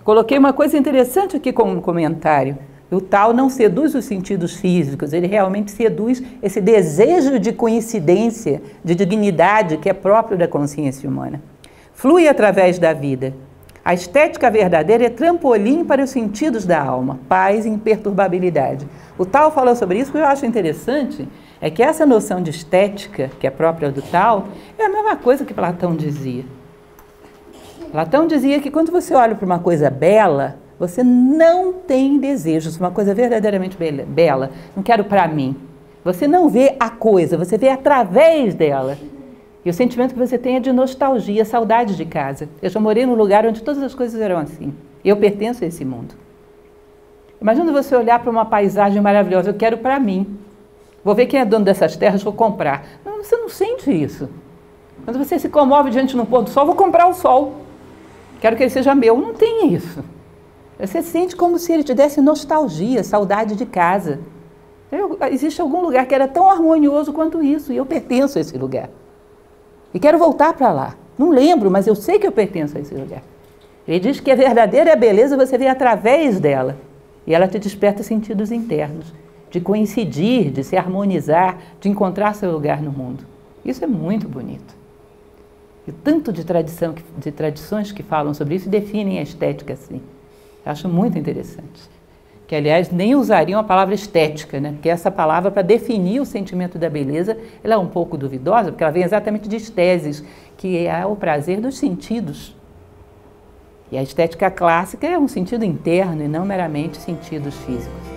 Coloquei uma coisa interessante aqui como comentário. O tal não seduz os sentidos físicos, ele realmente seduz esse desejo de coincidência, de dignidade que é próprio da consciência humana. Flui através da vida. A estética verdadeira é trampolim para os sentidos da alma, paz e imperturbabilidade. O tal falou sobre isso, o que eu acho interessante é que essa noção de estética, que é própria do tal, é a mesma coisa que Platão dizia. Platão dizia que quando você olha para uma coisa bela, você não tem desejos, uma coisa verdadeiramente bela, não quero para mim. Você não vê a coisa, você vê através dela. E o sentimento que você tem é de nostalgia, saudade de casa. Eu já morei num lugar onde todas as coisas eram assim. Eu pertenço a esse mundo. Imagina você olhar para uma paisagem maravilhosa, eu quero para mim. Vou ver quem é dono dessas terras, vou comprar. Não, você não sente isso. Quando você se comove diante de um pôr do sol, vou comprar o sol. Quero que ele seja meu. Não tem isso. Você sente como se ele te desse nostalgia, saudade de casa. Existe algum lugar que era tão harmonioso quanto isso, e eu pertenço a esse lugar. E quero voltar para lá. Não lembro, mas eu sei que eu pertenço a esse lugar. Ele diz que a verdadeira beleza você vê através dela. E ela te desperta sentidos internos, de coincidir, de se harmonizar, de encontrar seu lugar no mundo. Isso é muito bonito. E tanto de tradições que falam sobre isso e definem a estética assim. Eu acho muito interessante. Que, aliás, nem usariam a palavra estética, né? Porque essa palavra, para definir o sentimento da beleza, ela é um pouco duvidosa, porque ela vem exatamente de estésis, que é o prazer dos sentidos. E a estética clássica é um sentido interno e não meramente sentidos físicos.